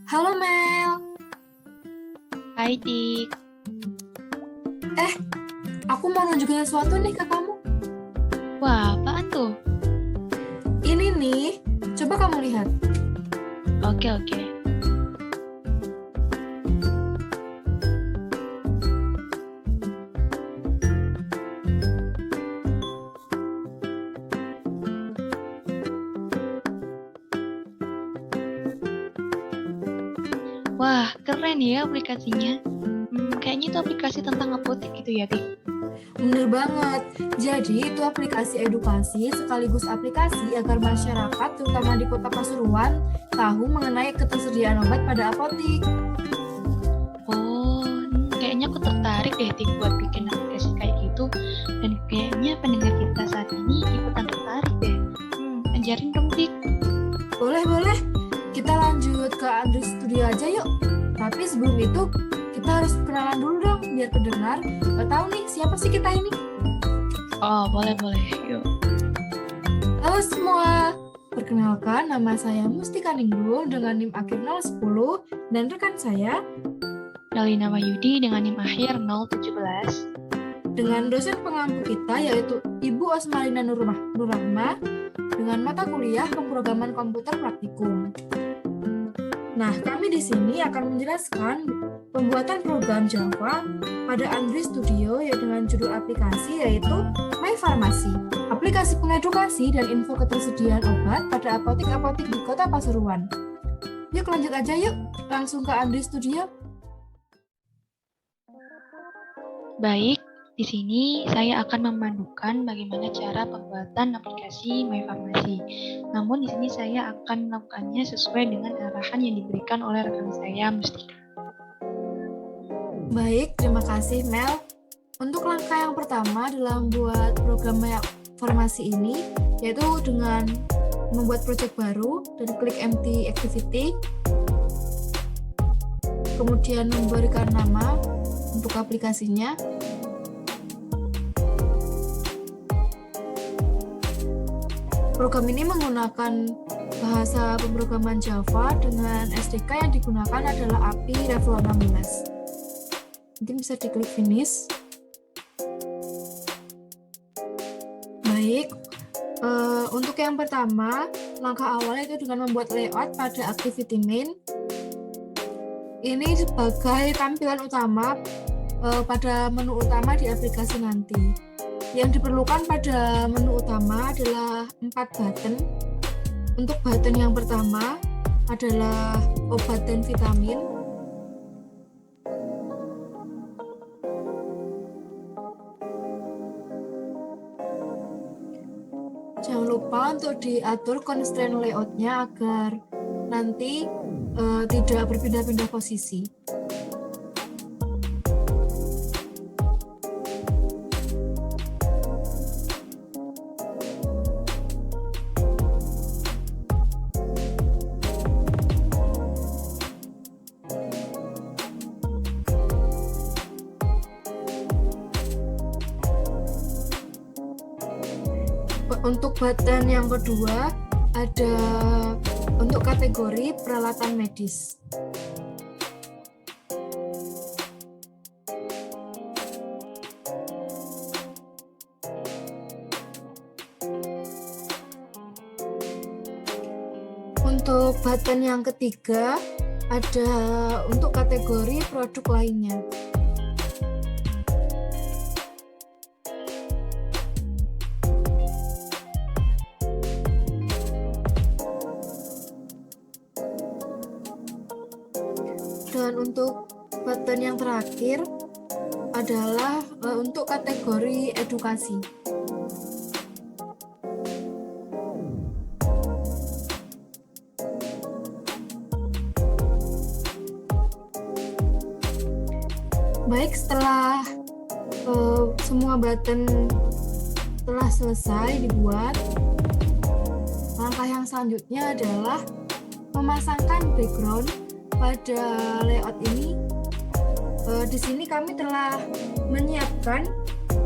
Halo Mel, Hai Dik, eh aku mau nunjukin sesuatu nih ke kamu. wah apaan tuh? Ini nih, coba kamu lihat. Oke oke, wah keren ya aplikasinya. Kayaknya itu aplikasi tentang apotek gitu ya Dik. Bener banget, jadi itu aplikasi edukasi sekaligus aplikasi agar masyarakat, terutama di kota Pasuruan, tahu mengenai ketersediaan obat pada apotik. Oh, kayaknya aku tertarik deh Dik buat bikin aplikasi kayak gitu. Dan kayaknya pendengar kita saat ini ikutan tertarik deh. Ajarin dong Dik. Boleh, kita lanjut ke Android Studio aja yuk. Tapi sebelum itu, kita harus kenalan dulu dong, biar pendengar tahu nih siapa sih kita ini. Oh boleh boleh, yuk. Halo semua, perkenalkan nama saya Mustika Ningrum dengan NIM akhir 010 dan rekan saya Dalina Wahyudi dengan NIM akhir 017. dengan dosen pengampu kita yaitu Ibu Osmalina Nurrahma dengan mata kuliah pemrograman komputer praktikum. Nah, kami di sini akan menjelaskan pembuatan program Java pada Android Studio dengan judul aplikasi yaitu My Pharmacy, aplikasi pengedukasi dan info ketersediaan obat pada apotik-apotik di Kota Pasuruan. Yuk lanjut aja yuk, langsung ke Android Studio. Baik, di sini saya akan memandukan bagaimana cara pembuatan aplikasi My Pharmacy. Namun di sini saya akan melakukannya sesuai dengan arahan yang diberikan oleh rekan saya, Mustika. Baik, terima kasih Mel. Untuk langkah yang pertama dalam membuat program My Pharmacy ini, yaitu dengan membuat project baru dan klik empty activity, kemudian memberikan nama untuk aplikasinya. Program ini menggunakan bahasa pemrograman Java dengan SDK yang digunakan adalah API Revlon 16. Mungkin bisa diklik finish. Baik, untuk yang pertama, langkah awal itu dengan membuat layout pada activity main. Ini sebagai tampilan utama pada menu utama di aplikasi nanti. Yang diperlukan pada menu utama adalah 4 button. Untuk button yang pertama adalah obat dan vitamin. Jangan lupa untuk diatur constraint layout-nya agar nanti tidak berpindah-pindah posisi. Untuk button yang kedua ada untuk kategori peralatan medis. Untuk button yang ketiga ada untuk kategori produk lainnya. Dan untuk button yang terakhir adalah untuk kategori edukasi. Baik, setelah semua button telah selesai dibuat, langkah yang selanjutnya adalah memasangkan background pada layout ini. Di sini kami telah menyiapkan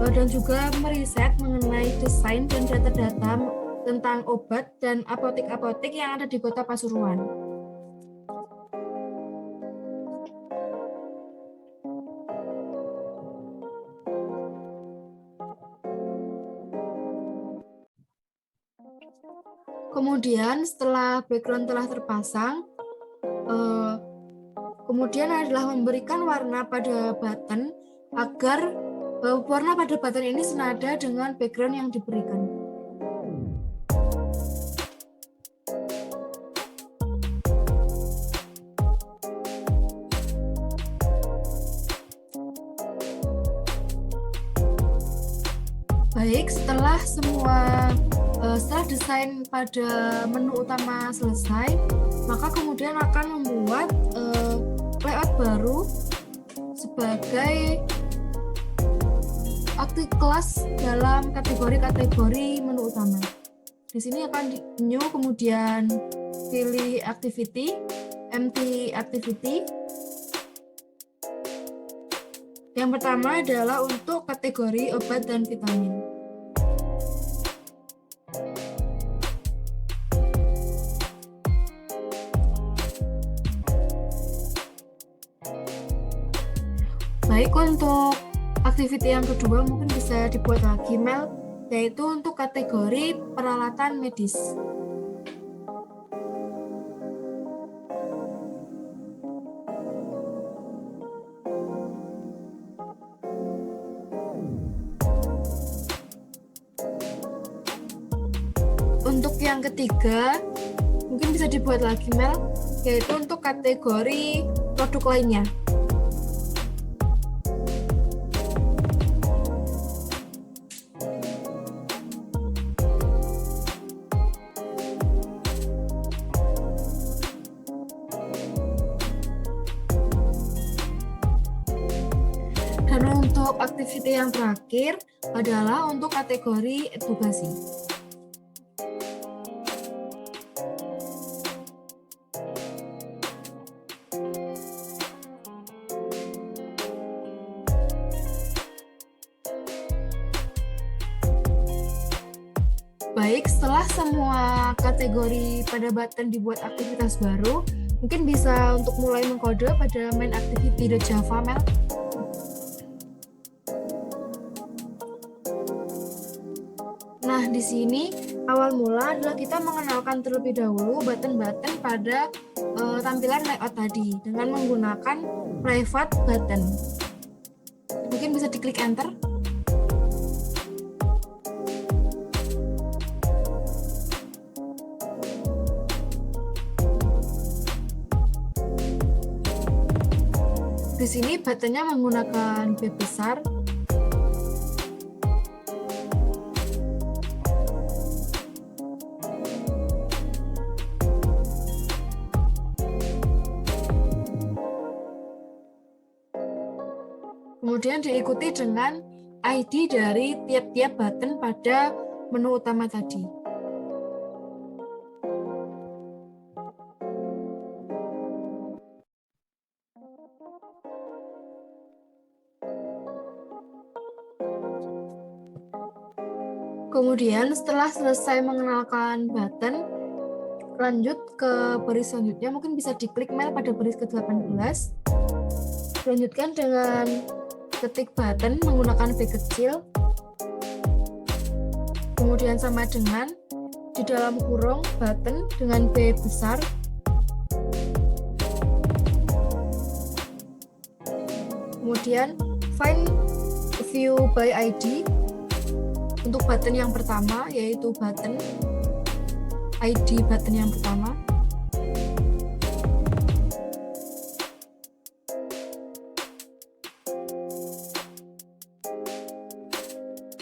dan juga meriset mengenai desain dan data-data tentang obat dan apotek-apotek yang ada di Kota Pasuruan. Kemudian setelah background telah terpasang, kemudian adalah memberikan warna pada button agar warna pada button ini senada dengan background yang diberikan. Baik, setelah desain pada menu utama selesai, maka kemudian akan membuat layout baru sebagai kelas dalam kategori-kategori menu utama. Di sini akan di new, kemudian pilih activity, empty activity. Yang pertama adalah untuk kategori obat dan vitamin. Baik, untuk activity yang kedua mungkin bisa dibuat lagi, Mel, yaitu untuk kategori peralatan medis. Untuk yang ketiga, mungkin bisa dibuat lagi, Mel, yaitu untuk kategori produk lainnya. Dan untuk activity yang terakhir adalah untuk kategori edukasi. Baik, setelah semua kategori pada button dibuat aktivitas baru, mungkin bisa untuk mulai mengkode pada main activity.java, Mel. Nah, di sini awal mula adalah kita mengenalkan terlebih dahulu button-button pada tampilan layout tadi dengan menggunakan private button. Mungkin bisa diklik enter. Di sini buttonnya menggunakan B besar. Kemudian diikuti dengan ID dari tiap-tiap button pada menu utama tadi. Kemudian setelah selesai mengenalkan button, lanjut ke baris selanjutnya, mungkin bisa diklik Mel pada baris ke-18. Lanjutkan dengan ketik button menggunakan B kecil, kemudian sama dengan di dalam kurung button dengan B besar, kemudian find view by ID untuk button yang pertama, yaitu button ID button yang pertama.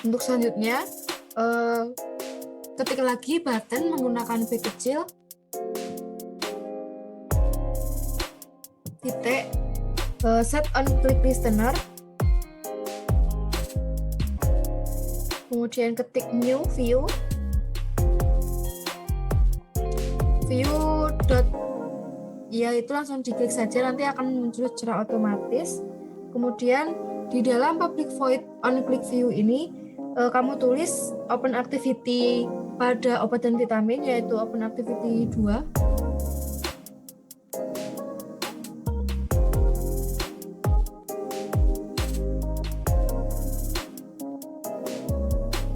Untuk selanjutnya, ketik lagi button menggunakan B kecil, titik, set on click listener, kemudian ketik new view, ya itu langsung diklik saja, nanti akan muncul secara otomatis. Kemudian di dalam public void on click view ini, kamu tulis open activity pada obat dan vitamin, yaitu open activity 2.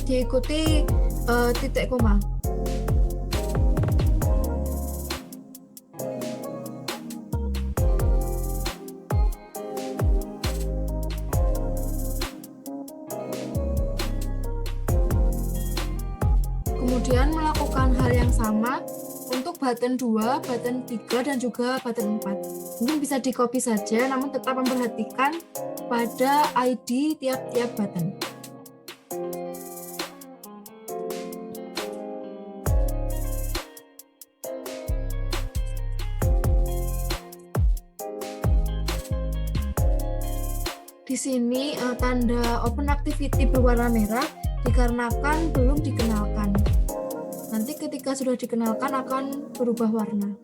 Diikuti titik koma. Kemudian melakukan hal yang sama untuk button 2, button 3, dan juga button 4. Mungkin bisa di-copy saja, namun tetap memperhatikan pada ID tiap-tiap button. Di sini tanda open activity berwarna merah dikarenakan belum dikenalkan. Nanti ketika sudah dikenalkan akan berubah warna.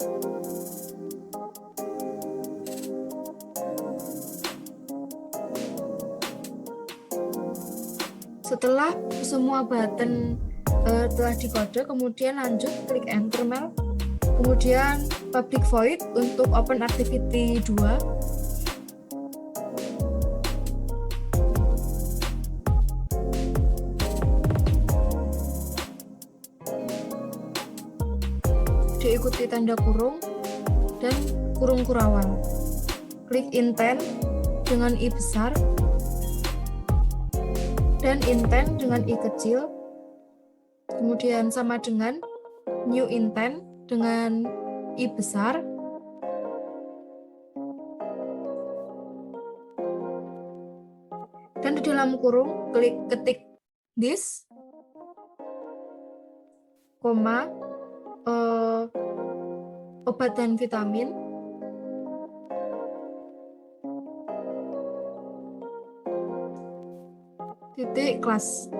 Setelah semua button telah dikode, kemudian lanjut klik enter Mel. Kemudian public void untuk open activity 2. Diikuti tanda kurung dan kurung kurawal. Klik intent dengan i besar dan intent dengan i kecil. Kemudian sama dengan new intent dengan i besar. Dan di dalam kurung ketik this, koma, obat dan vitamin, titik kelas.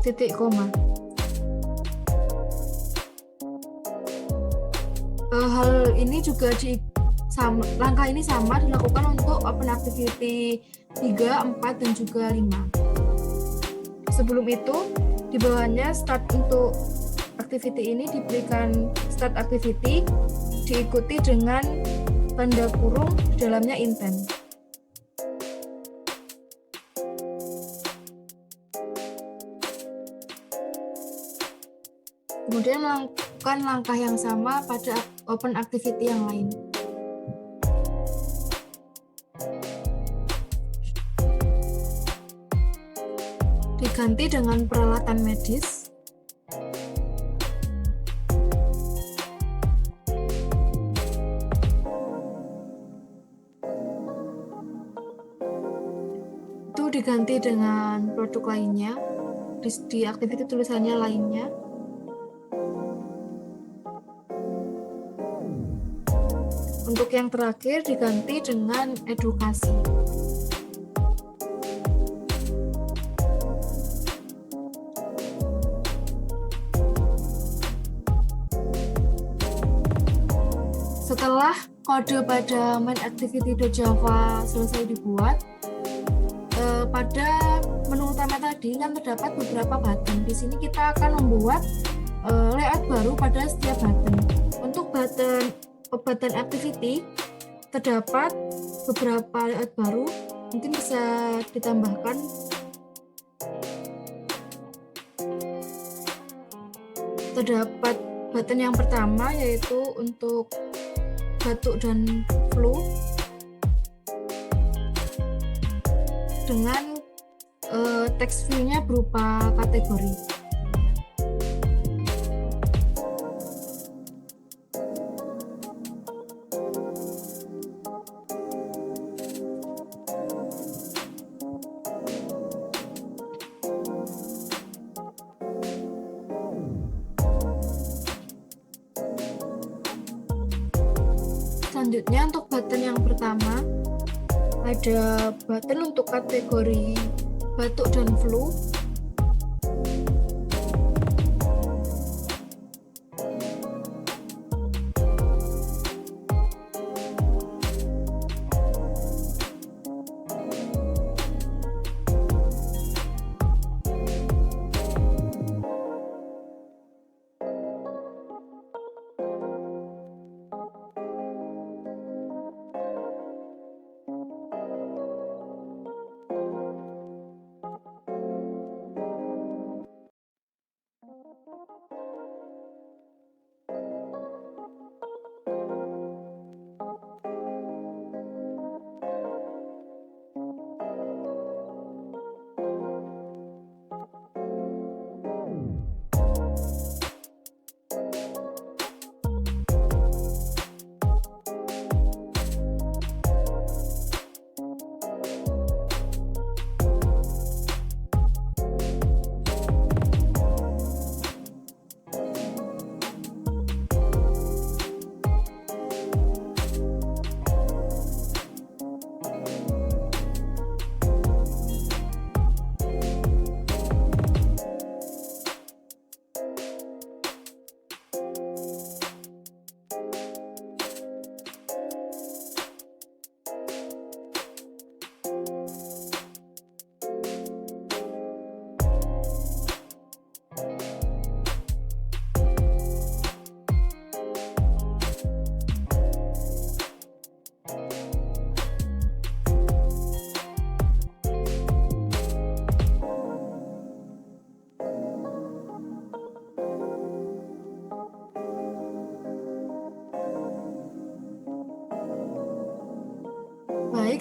Titik koma. Hal ini juga langkah ini sama dilakukan untuk open activity 3, 4, dan juga 5. Sebelum itu, di bawahnya start untuk activity ini diberikan start activity, diikuti dengan tanda kurung di dalamnya intent. Kemudian melakukan langkah yang sama pada open activity yang lain. Diganti dengan peralatan medis. Itu diganti dengan produk lainnya. Di activity tulisannya lainnya. Untuk yang terakhir diganti dengan edukasi. Setelah kode pada main_activity.java selesai dibuat, pada menu utama tadi kan terdapat beberapa button. Di sini kita akan membuat layout baru pada setiap button. Untuk button activity terdapat beberapa layout baru, mungkin bisa ditambahkan. Terdapat button yang pertama yaitu untuk batuk dan flu dengan text view-nya berupa kategori. Selanjutnya untuk button yang pertama ada button untuk kategori batuk dan flu.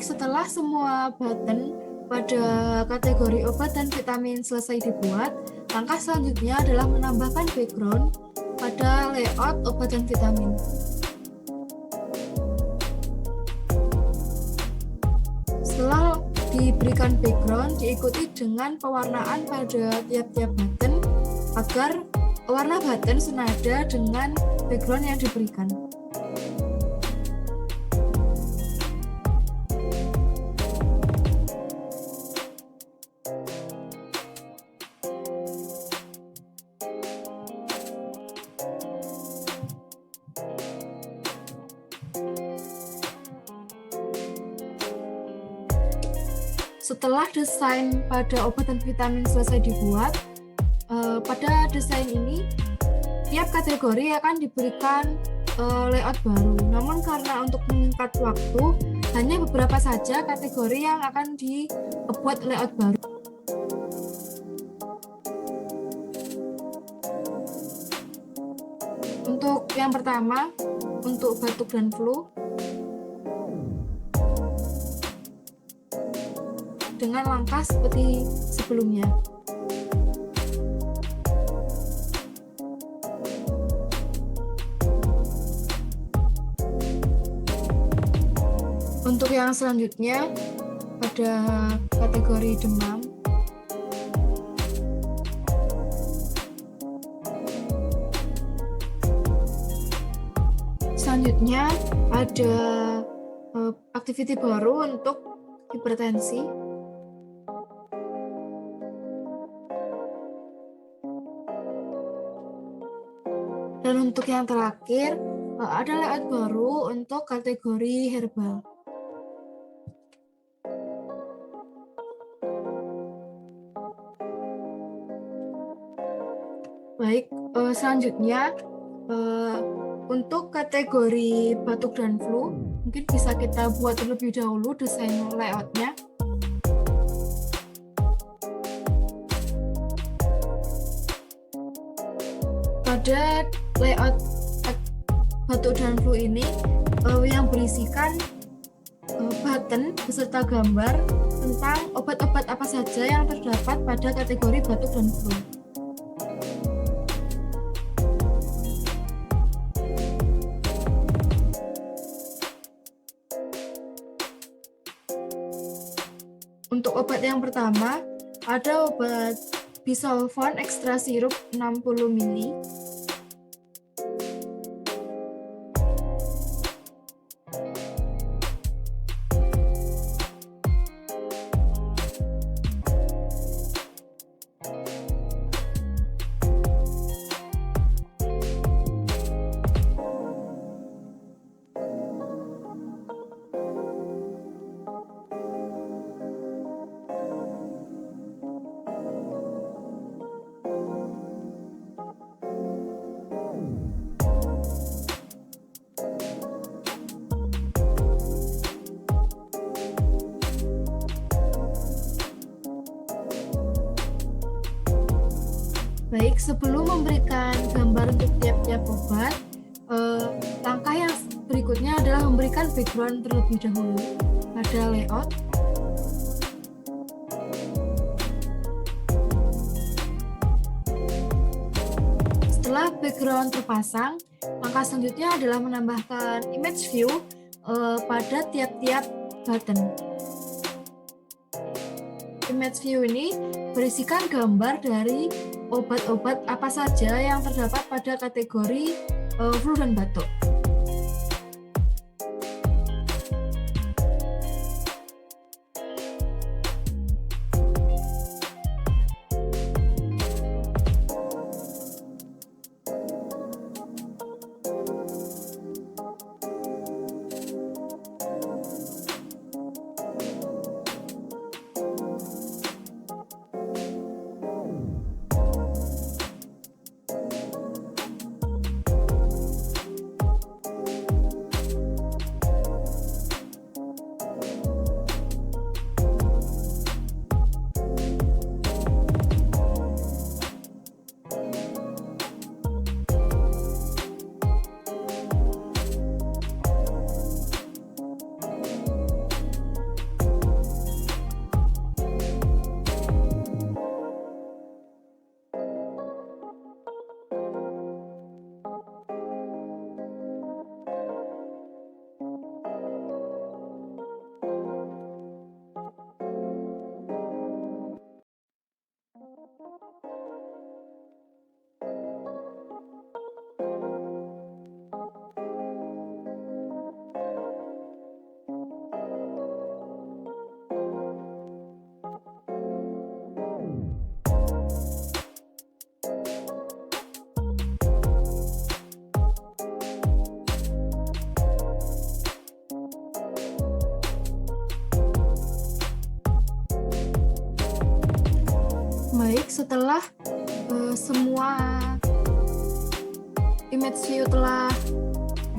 Baik, setelah semua button pada kategori obat dan vitamin selesai dibuat, langkah selanjutnya adalah menambahkan background pada layout obat dan vitamin. Setelah diberikan background, diikuti dengan pewarnaan pada tiap-tiap button agar warna button senada dengan background yang diberikan. Setelah desain pada obat dan vitamin selesai dibuat, pada desain ini tiap kategori akan diberikan layout baru. Namun karena untuk menyingkat waktu, hanya beberapa saja kategori yang akan dibuat layout baru. Untuk yang pertama, untuk batuk dan flu, dengan langkah seperti sebelumnya. Untuk yang selanjutnya, pada kategori demam, selanjutnya ada activity baru untuk hipertensi. Dan untuk yang terakhir, ada layout baru untuk kategori herbal. Baik, selanjutnya untuk kategori batuk dan flu, mungkin bisa kita buat terlebih dahulu desain layoutnya. Pada layout batuk dan flu ini yang berisikan button beserta gambar tentang obat-obat apa saja yang terdapat pada kategori batuk dan flu. Untuk obat yang pertama, ada obat Bisolfon ekstra sirup 60 ml. Baik, sebelum memberikan gambar untuk tiap-tiap obat, langkah yang berikutnya adalah memberikan background terlebih dahulu pada layout. Setelah background terpasang, langkah selanjutnya adalah menambahkan image view pada tiap-tiap button. Image view ini berisikan gambar dari obat-obat apa saja yang terdapat pada kategori flu dan batuk. Baik, setelah semua image view telah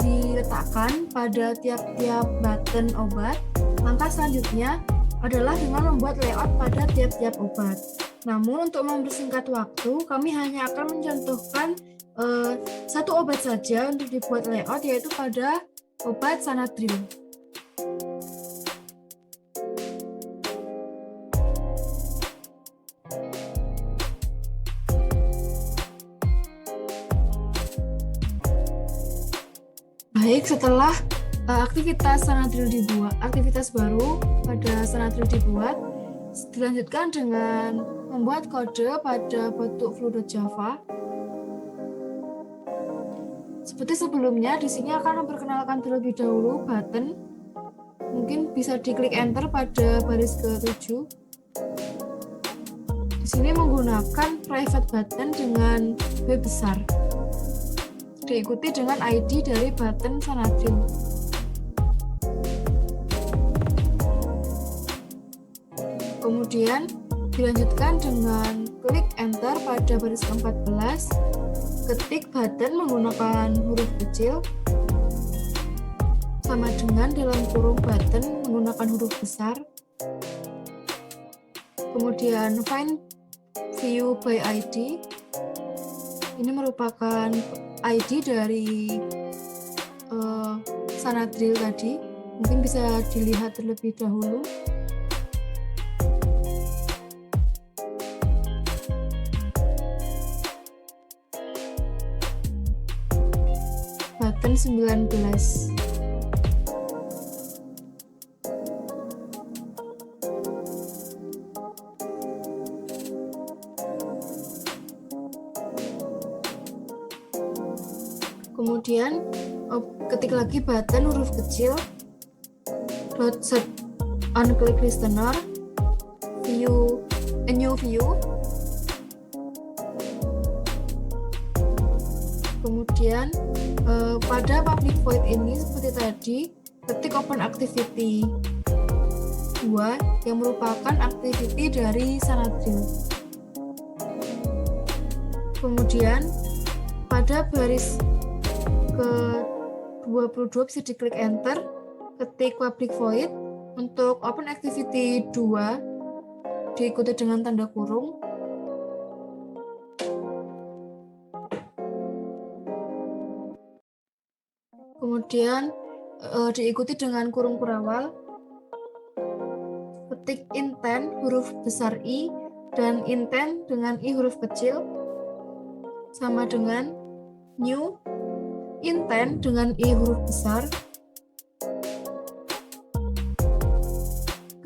diletakkan pada tiap-tiap button obat, langkah selanjutnya adalah dengan membuat layout pada tiap-tiap obat. Namun untuk mempersingkat waktu, kami hanya akan mencontohkan satu obat saja untuk dibuat layout, yaitu pada obat Sanatril. Baik, setelah aktivitas baru pada Sanatril dibuat, dilanjutkan dengan membuat kode pada bentuk flu.java. Seperti sebelumnya, di sini akan memperkenalkan terlebih dahulu button. Mungkin bisa diklik enter pada baris ke-7. Di sini menggunakan private button dengan B besar, diikuti dengan ID dari button Sanatril. Kemudian dilanjutkan dengan klik enter pada baris ke-14, ketik button menggunakan huruf kecil, sama dengan dalam kurung button menggunakan huruf besar. Kemudian find view by ID, ini merupakan ID dari Sanatril tadi, mungkin bisa dilihat terlebih dahulu. Button 19. Kemudian ketik lagi button huruf kecil, set on click listener, view a new view. Kemudian pada public void ini seperti tadi, ketik open activity 2 yang merupakan activity dari Sanatril. Kemudian pada baris ke-22 bisa diklik enter, ketik public void untuk open activity 2 diikuti dengan tanda kurung. Kemudian diikuti dengan kurung perawal, ketik intent huruf besar I dan intent dengan I huruf kecil, sama dengan new intent dengan I huruf besar,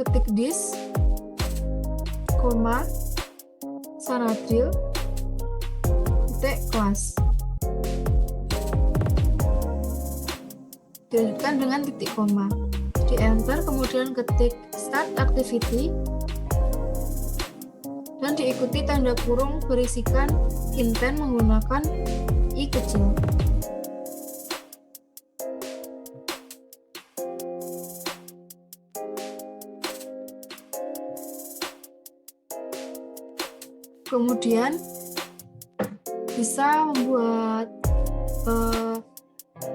ketik this, koma, Sanatril, titik kelas. Dilanjutkan dengan titik koma, di enter, kemudian ketik start activity dan diikuti tanda kurung berisikan intent menggunakan I kecil. Kemudian bisa membuat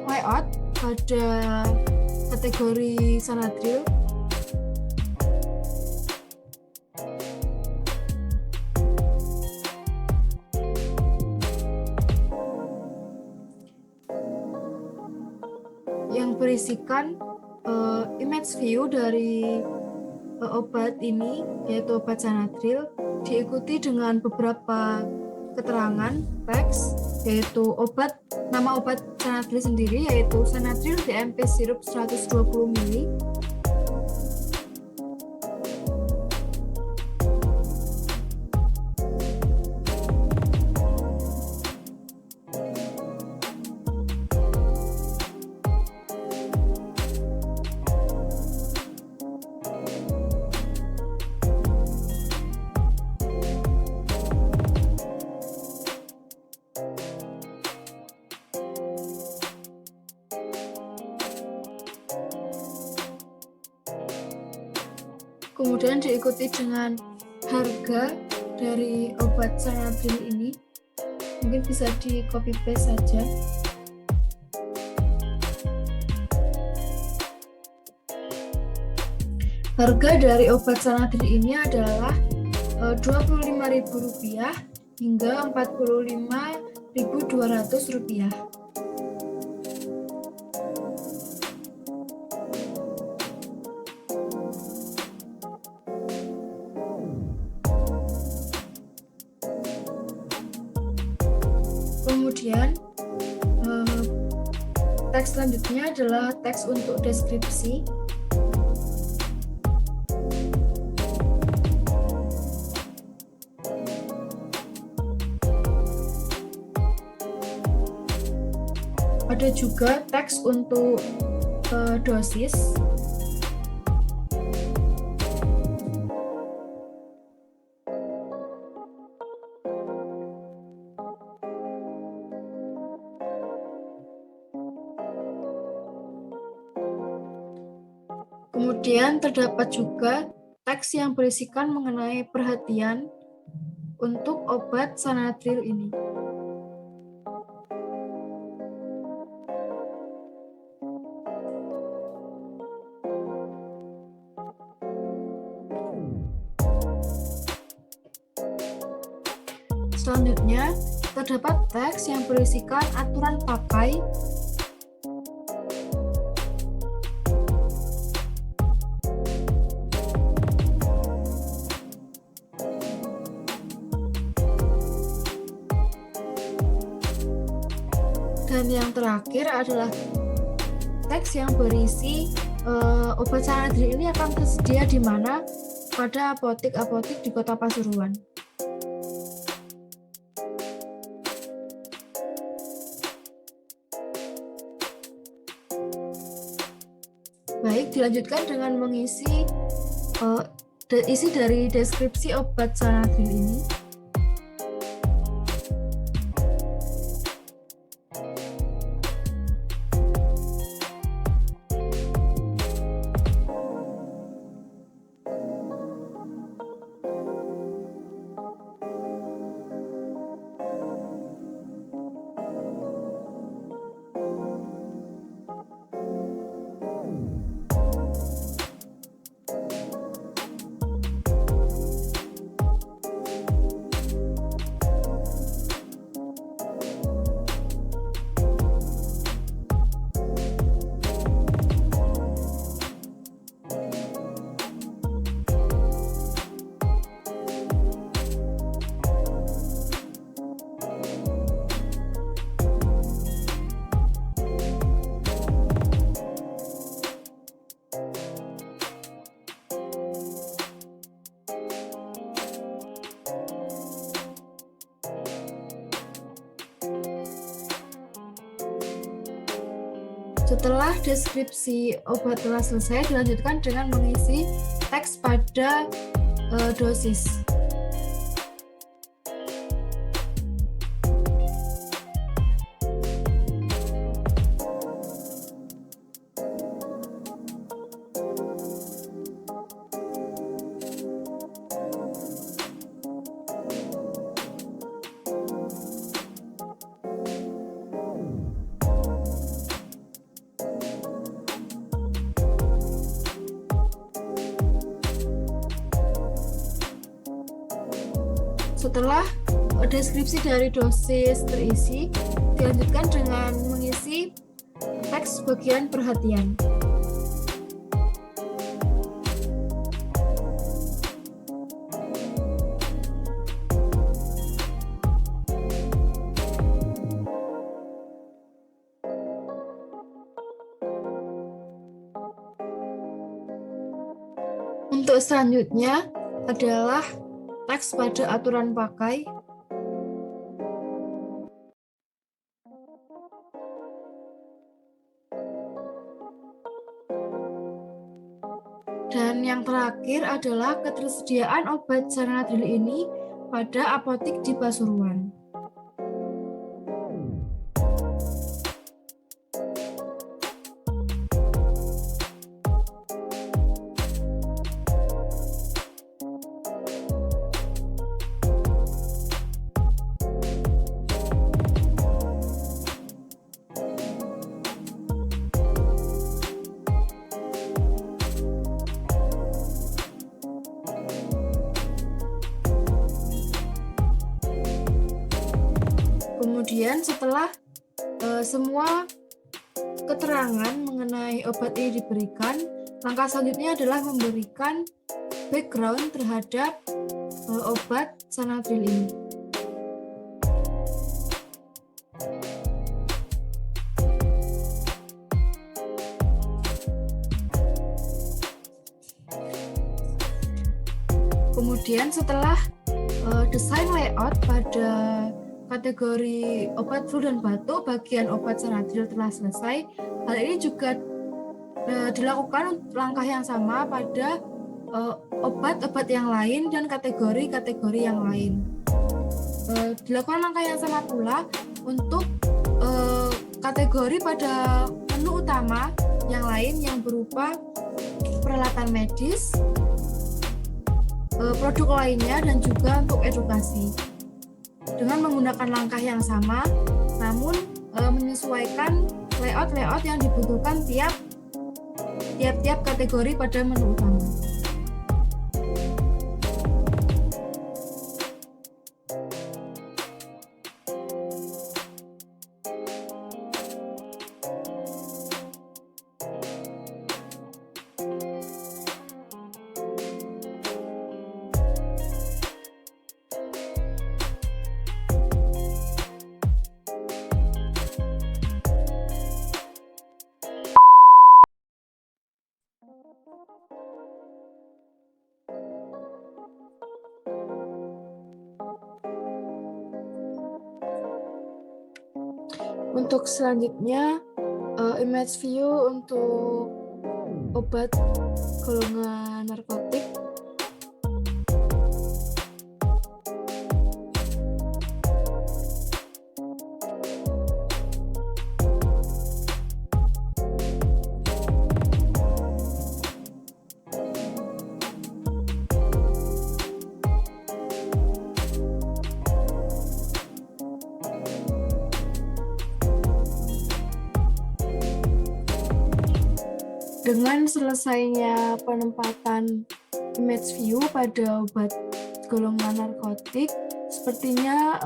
layout pada kategori Sanatril. Yang berisikan image view dari obat ini, yaitu obat Sanatril, diikuti dengan beberapa keterangan teks, yaitu nama obat Sanatril sendiri, yaitu Sanatril DMP sirup 120 ml. Kemudian diikuti dengan harga dari obat Sanadril ini. Mungkin bisa di copy paste saja. Harga dari obat Sanadril ini adalah Rp25.000 hingga Rp45.200. Kemudian teks selanjutnya adalah teks untuk deskripsi. Ada juga teks untuk dosis. Kemudian terdapat juga teks yang berisikan mengenai perhatian untuk obat Sanadril ini. Selanjutnya, terdapat teks yang berisikan aturan pakai dan yang terakhir adalah teks yang berisi obat Sanadril ini akan tersedia di mana pada apotek-apotek di Kota Pasuruan. Baik, dilanjutkan dengan mengisi isi dari deskripsi obat Sanadril ini. Setelah deskripsi obat telah selesai, dilanjutkan dengan mengisi teks pada dosis. Setelah deskripsi dari dosis terisi, dilanjutkan dengan mengisi teks bagian perhatian. Untuk selanjutnya adalah teks pada aturan pakai. Dan yang terakhir adalah ketersediaan obat Sanadril ini pada apotek di Pasuruan. Kemudian setelah semua keterangan mengenai obat ini diberikan, langkah selanjutnya adalah memberikan background terhadap obat Sanatril ini. Kemudian setelah desain layout pada kategori obat flu dan batuk bagian obat Sanatril telah selesai, hal ini juga dilakukan langkah yang sama pada obat-obat yang lain dan kategori-kategori yang lain. Dilakukan langkah yang sama pula untuk kategori pada menu utama yang lain yang berupa peralatan medis, produk lainnya, dan juga untuk edukasi. Dengan menggunakan langkah yang sama, namun menyesuaikan layout-layout yang dibutuhkan tiap-tiap kategori pada menu utama. Untuk selanjutnya, image view untuk obat golongan narkotik. Dengan selesainya penempatan image view pada obat golongan narkotik, sepertinya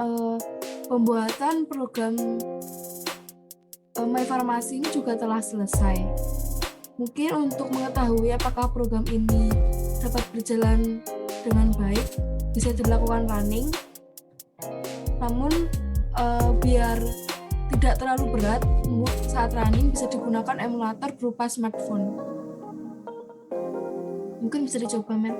pembuatan program MyFarmasi ini juga telah selesai. Mungkin untuk mengetahui apakah program ini dapat berjalan dengan baik, bisa dilakukan running. Namun biar tidak terlalu berat saat running, bisa digunakan emulator berupa smartphone. Mungkin bisa dicoba, Mel.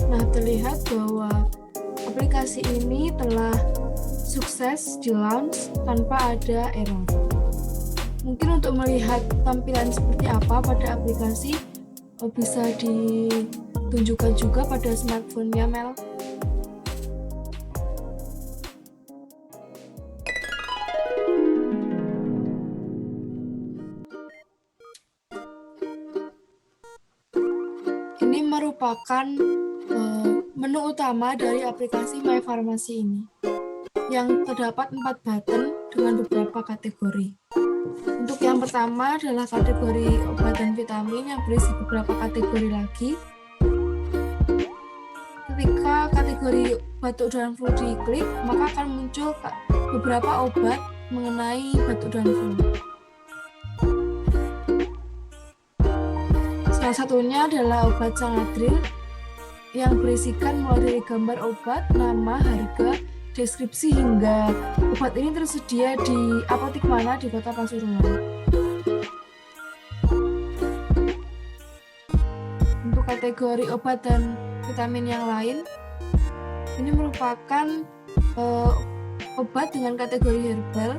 Nah, terlihat bahwa aplikasi ini telah sukses di-launch tanpa ada error. Mungkin untuk melihat tampilan seperti apa pada aplikasi bisa ditunjukkan juga pada smartphone-nya, Mel. Ini merupakan menu utama dari aplikasi MyFarmasi ini, yang terdapat 4 button dengan beberapa kategori. Untuk yang pertama adalah kategori obat dan vitamin yang berisi beberapa kategori lagi. Ketika kategori batuk dan flu diklik, maka akan muncul beberapa obat mengenai batuk dan flu. Salah satunya adalah obat Sanatril yang berisikan mulai dari gambar obat, nama, harga, deskripsi hingga obat ini tersedia di apotik mana di Kota Pasuruan. Untuk kategori obat dan vitamin yang lain, ini merupakan obat dengan kategori herbal.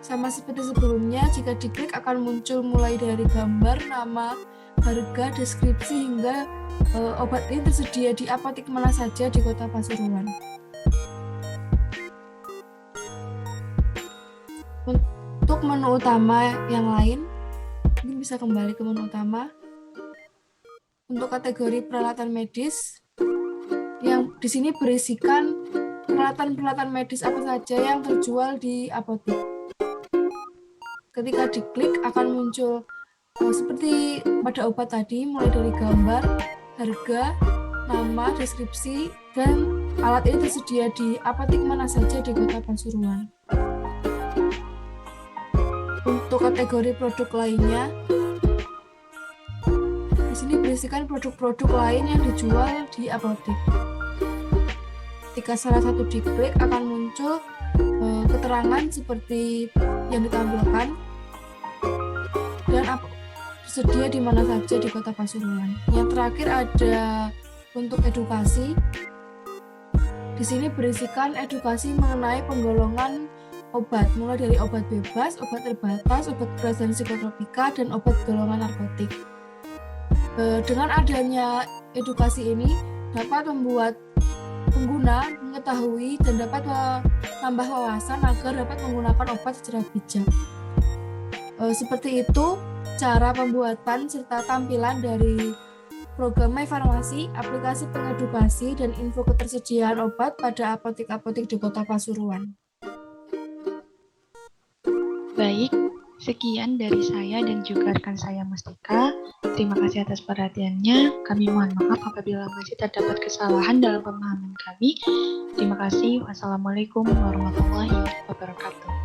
Sama seperti sebelumnya, jika diklik akan muncul mulai dari gambar, nama, harga, deskripsi hingga obat ini tersedia di apotik mana saja di Kota Pasuruan. Untuk menu utama yang lain, ini bisa kembali ke menu utama. Untuk kategori peralatan medis, yang di sini berisikan peralatan-peralatan medis apa saja yang terjual di apotek. Ketika diklik akan muncul seperti pada obat tadi, mulai dari gambar, harga, nama, deskripsi, dan alat ini tersedia di apotek mana saja di Kota Pasuruan. Untuk kategori produk lainnya, di sini berisikan produk-produk lain yang dijual di apotek. Ketika salah satu diklik akan muncul keterangan seperti yang ditampilkan dan tersedia di mana saja di Kota Pasuruan. Yang terakhir ada untuk edukasi. Di sini berisikan edukasi mengenai penggolongan obat, mulai dari obat bebas, obat terbatas, obat beras dan psikotropika, dan obat golongan narkotik. Dengan adanya edukasi ini dapat membuat pengguna mengetahui dan dapat menambah wawasan agar dapat menggunakan obat secara bijak. Seperti itu cara pembuatan serta tampilan dari program My Farmasi, aplikasi pengedukasi dan info ketersediaan obat pada apotek-apotek di Kota Pasuruan. Baik, sekian dari saya dan juga rekan saya Mustika. Terima kasih atas perhatiannya. Kami mohon maaf apabila masih terdapat kesalahan dalam pemahaman kami. Terima kasih. Wassalamualaikum warahmatullahi wabarakatuh.